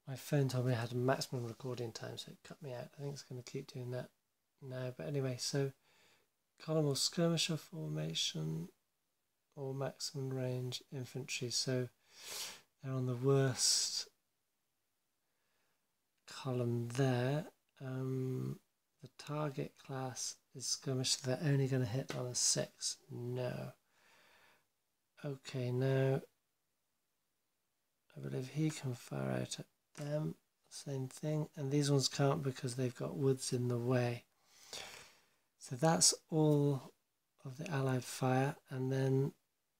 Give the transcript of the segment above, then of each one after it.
My phone told me I had a maximum recording time, so it cut me out. I think it's going to keep doing that now. But anyway, so column or skirmisher formation or maximum range infantry. So they're on the worst column there. The target class is skirmisher. They're only going to hit on a 6. No. Okay, now I believe he can fire out at them. Same thing. And these ones can't because they've got woods in the way. So that's all of the allied fire. And then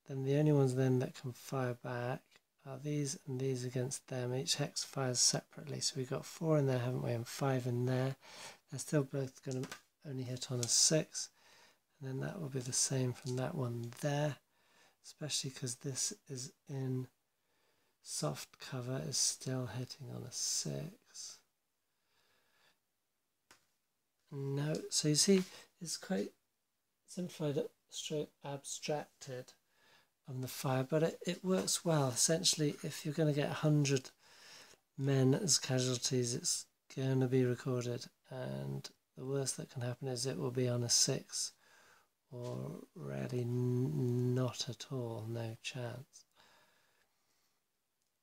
the only ones then that can fire back are these and these against them. Each hex fires separately. So we've got 4 in there, haven't we? And 5 in there. They're still both going to only hit on a 6. And then that will be the same from that one there. Especially because this is in soft cover, is still hitting on a 6. No, so you see it's quite simplified, straight abstracted on the fire, but it works well. Essentially, if you're going to get 100 men as casualties, it's going to be recorded, and the worst that can happen is it will be on a 6. Or really not at all, no chance.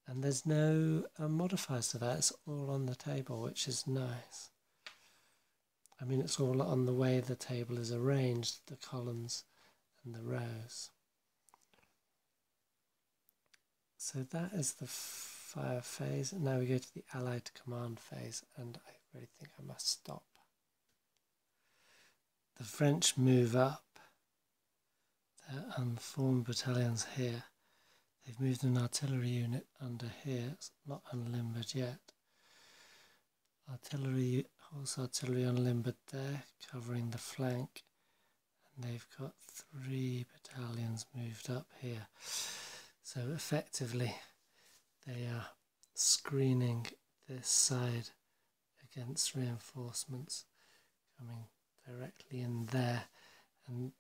And there's no modifiers to that, it's all on the table, which is nice. I mean, it's all on the way the table is arranged, the columns and the rows. So that is the fire phase, and now we go to the allied command phase, and I really think I must stop. The French move up. Their unformed battalions here. They've moved an artillery unit under here. It's not unlimbered yet. Horse artillery unlimbered there, covering the flank. And they've got 3 battalions moved up here. So effectively, they are screening this side against reinforcements coming directly in there. And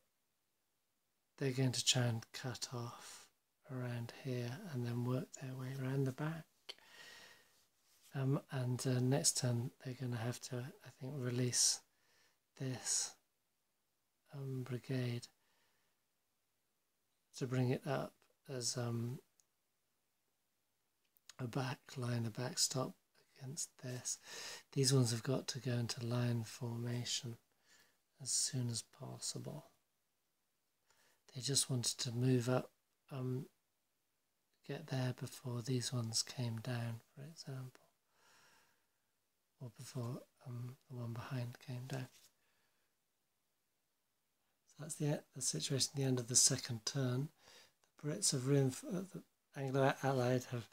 they're going to try and cut off around here and then work their way around the back. Next turn they're going to have to, I think, release this brigade to bring it up as a back line, a backstop against this. These ones have got to go into line formation as soon as possible. They just wanted to move up, get there before these ones came down, for example, or before the one behind came down. So that's the situation at the end of the second turn. The Brits have the Anglo-Allied have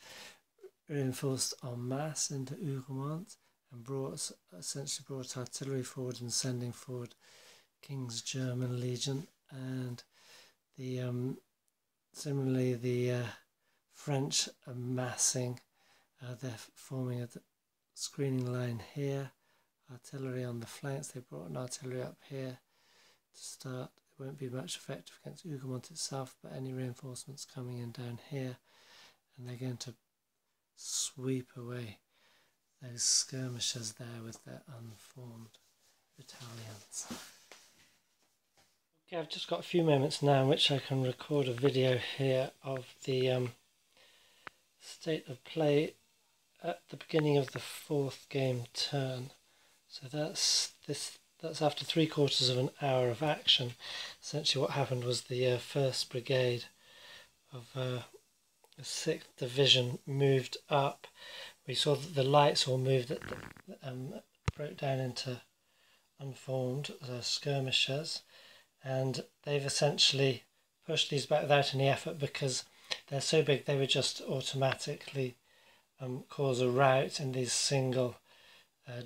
reinforced en masse into Hougoumont and essentially brought artillery forward and sending forward King's German Legion, and similarly the French are massing. They're forming a screening line here, artillery on the flanks. They brought an artillery up here to start. It won't be much effective against Hougoumont itself, but any reinforcements coming in down here, and they're going to sweep away those skirmishers there with their unformed battalions. Okay, I've just got a few moments now in which I can record a video here of the state of play at the beginning of the 4th game turn. So that's after 3/4 of an hour of action. Essentially what happened was the 1st Brigade of the 6th Division moved up. We saw that the lights all moved, broke down into unformed skirmishers, and they've essentially pushed these back without any effort because they're so big they would just automatically cause a rout in these single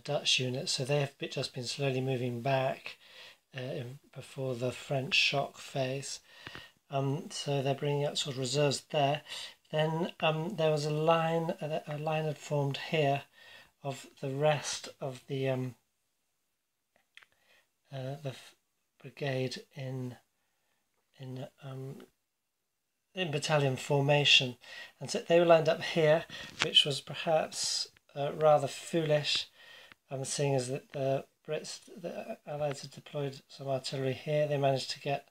Dutch units. So they have just been slowly moving back before the French shock phase. So they're bringing up sort of reserves there. Then there was a line had formed here of the rest of the brigade in battalion formation, and so they were lined up here, which was perhaps rather foolish, seeing as that the Allies had deployed some artillery here. They managed to get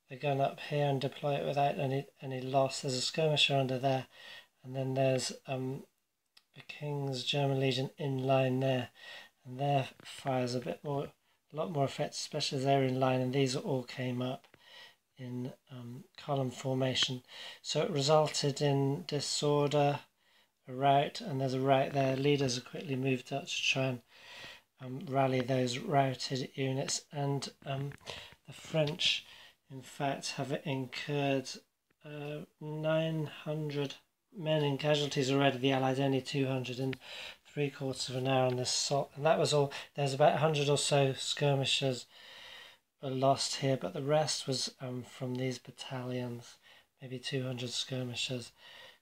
the gun up here and deploy it without any loss. There's a skirmisher under there, and then there's the King's German Legion in line there, and their fire's a lot more effective, especially as they're in line, and these all came up in column formation. So it resulted in disorder, a rout, and there's a rout there. Leaders are quickly moved up to try and rally those routed units, and the French in fact have incurred 900 men in casualties already. The Allies only 200 in 3/4 of an hour on this assault, and that was all. There's about 100 or so skirmishers were lost here, but the rest was from these battalions, maybe 200 skirmishers,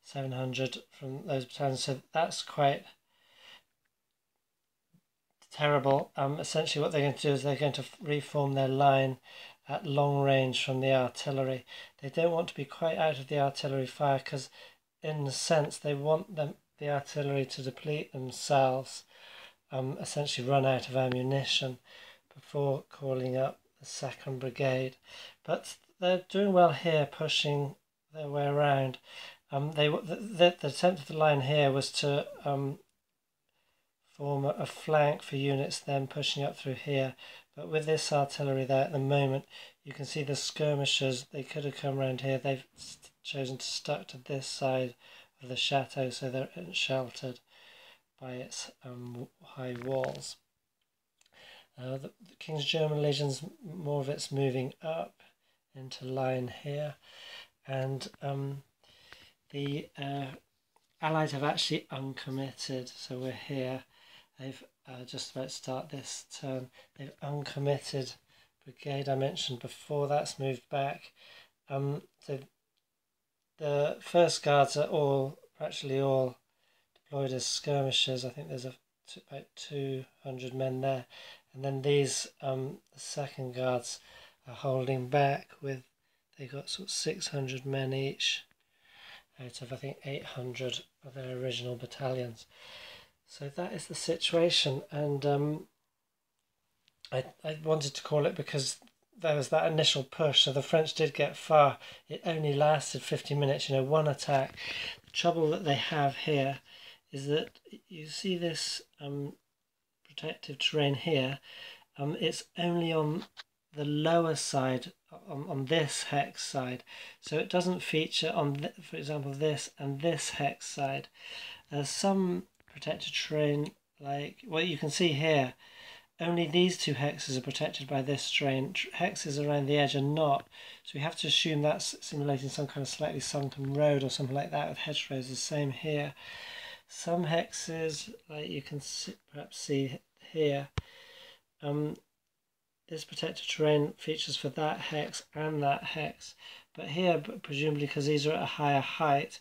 700 from those battalions. So that's quite terrible. Essentially what they're going to do is they're going to reform their line at long range from the artillery. They don't want to be quite out of the artillery fire, because in a sense they want the artillery to deplete themselves, essentially run out of ammunition before calling up the 2nd Brigade. But they're doing well here, pushing their way around. The attempt of the line here was to form a flank for units then pushing up through here, but with this artillery there at the moment, you can see the skirmishers, they could have come around here. They've chosen to stuck to this side of the chateau, so they're sheltered by its high walls. The King's German Legion's, more of it's moving up into line here, and the Allies have actually uncommitted, so we're here. They've just about to start this turn. They've uncommitted brigade I mentioned before, that's moved back. So the first guards are actually all deployed as skirmishers. I think there's about 200 men there, and then these the second guards are holding back with, they got sort of 600 men each out of I think 800 of their original battalions. So that is the situation, and I wanted to call it because there was that initial push, so the French did get far. It only lasted 50 minutes, one attack. The trouble that they have here is that you see this protective terrain here. It's only on the lower side, on this hex side, so it doesn't feature on, for example, this and this hex side. Some protected terrain, like what you can see here, only these two hexes are protected by this terrain. Hexes around the edge are not, so we have to assume that's simulating some kind of slightly sunken road or something like that with hedgerows. The same here. Some hexes, like you can perhaps see here, this protected terrain features for that hex and that hex, but here, presumably because these are at a higher height,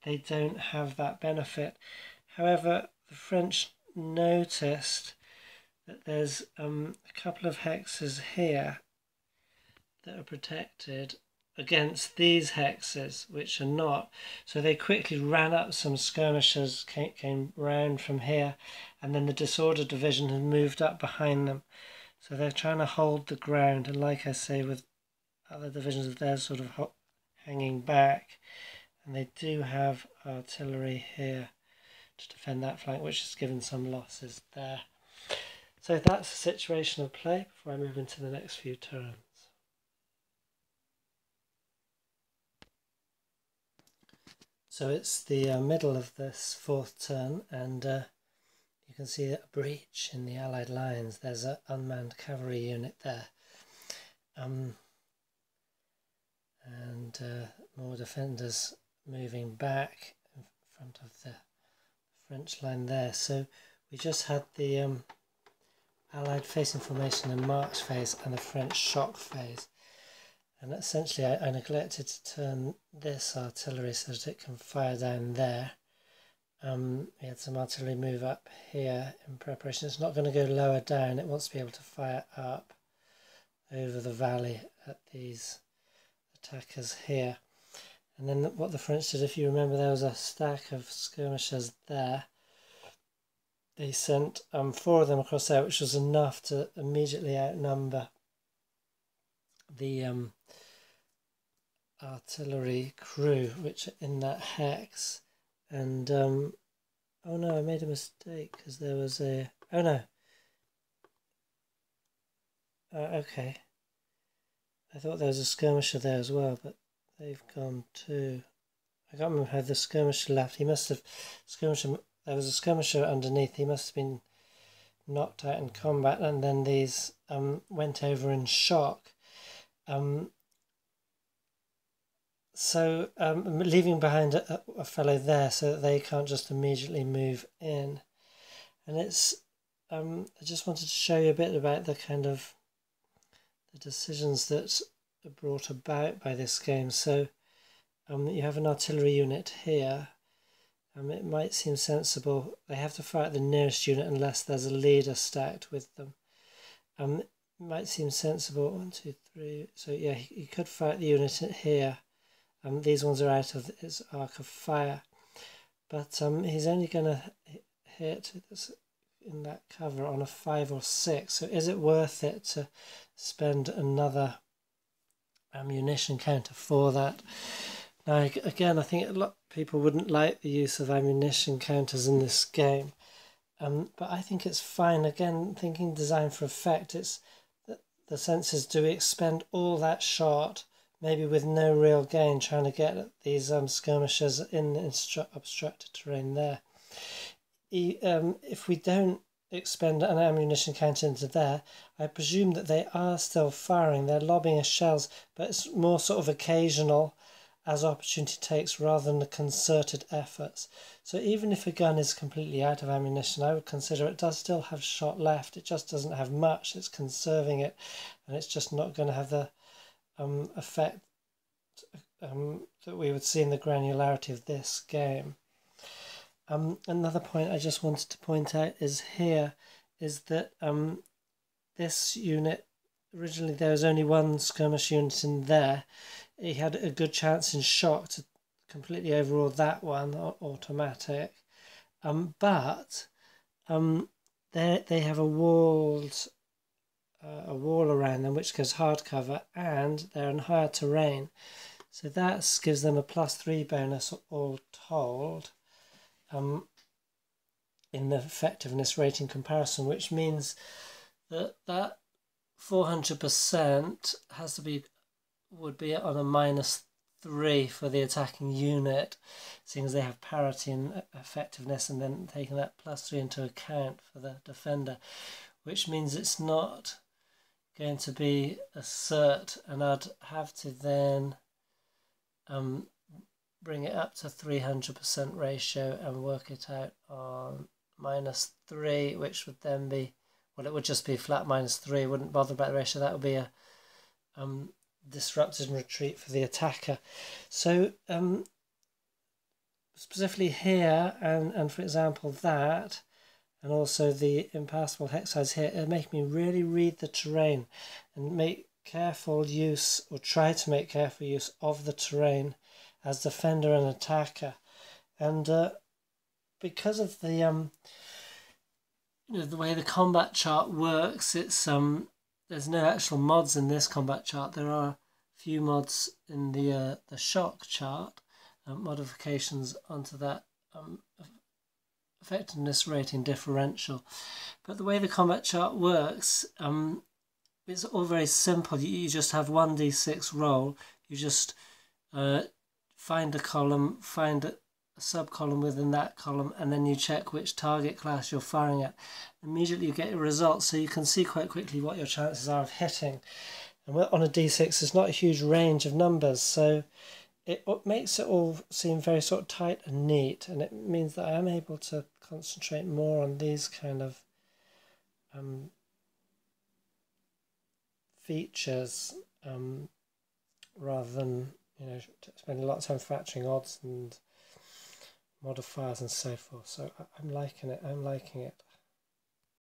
they don't have that benefit. However, the French noticed that there's a couple of hexes here that are protected against these hexes, which are not. So they quickly ran up some skirmishers, came round from here, and then the disorder division had moved up behind them. So they're trying to hold the ground, and like I say, with other divisions, they're sort of hanging back, and they do have artillery here to defend that flank, which has given some losses there. So that's the situation of play before I move into the next few turns. So it's the middle of this 4th turn, and you can see a breach in the Allied lines. There's an unmanned cavalry unit there, and more defenders moving back in front of the French line there. So we just had the Allied facing formation and march phase and the French shock phase, and essentially I neglected to turn this artillery so that it can fire down there. We had some artillery move up here in preparation. It's not going to go lower down, it wants to be able to fire up over the valley at these attackers here. And then what the French did, if you remember, there was a stack of skirmishers there, they sent 4 of them across there, which was enough to immediately outnumber the artillery crew, which are in that hex. And oh no, I made a mistake because there was a okay, I thought there was a skirmisher there as well, but they've gone too. I can't remember how the skirmisher left. He must have there was a skirmisher underneath. He must have been knocked out in combat, and then these went over in shock. So leaving behind a fellow there so that they can't just immediately move in. And it's I just wanted to show you a bit about the kind of the decisions that are brought about by this game. So you have an artillery unit here. It might seem sensible. They have to fire at the nearest unit unless there's a leader stacked with them. It might seem sensible. 1, 2, 3. So yeah, he could fire at the unit here. These ones are out of his arc of fire, but he's only going to hit in that cover on a 5 or 6. So is it worth it to spend another ammunition counter for that? Now again, I think a lot of people wouldn't like the use of ammunition counters in this game, but I think it's fine. Again, thinking design for effect, it's the sense is, do we expend all that shot maybe with no real gain trying to get at these skirmishers in obstructed terrain there? If we don't expend an ammunition counter into there, I presume that they are still firing. They're lobbing us shells, but it's more sort of occasional as opportunity takes rather than a concerted efforts. So even if a gun is completely out of ammunition, I would consider it does still have shot left. It just doesn't have much. It's conserving it, and it's just not going to have the effect that we would see in the granularity of this game. Another point I just wanted to point out is that this unit, originally there was only one skirmish unit in there. He had a good chance in shock to completely overrule that one, automatic. But they have a wall around them which goes hard cover, and they're in higher terrain, so that gives them a +3 bonus all told in the effectiveness rating comparison, which means that 400% would be on a -3 for the attacking unit, seeing as they have parity in effectiveness, and then taking that +3 into account for the defender, which means it's not going to be a cert, and I'd have to then bring it up to 300% ratio and work it out on -3, which would then be, well, it would just be flat -3, wouldn't bother about the ratio. That would be a disrupted retreat for the attacker. So specifically here, and for example that, and also the impassable hex sides here, it make me really read the terrain and make careful use, or try to make careful use of the terrain as defender and attacker. And because of the the way the combat chart works, it's there's no actual mods in this combat chart. There are a few mods in the shock chart, modifications onto that effectiveness rating differential. But the way the combat chart works, it's all very simple. You just have 1d6 roll. You just find a column, find a sub-column within that column, and then you check which target class you're firing at. Immediately you get your results, so you can see quite quickly what your chances are of hitting. And on a d6, there's not a huge range of numbers, so it makes it all seem very sort of tight and neat, and it means that I am able to concentrate more on these kind of features rather than spending a lot of time factoring odds and modifiers and so forth. So I'm liking it.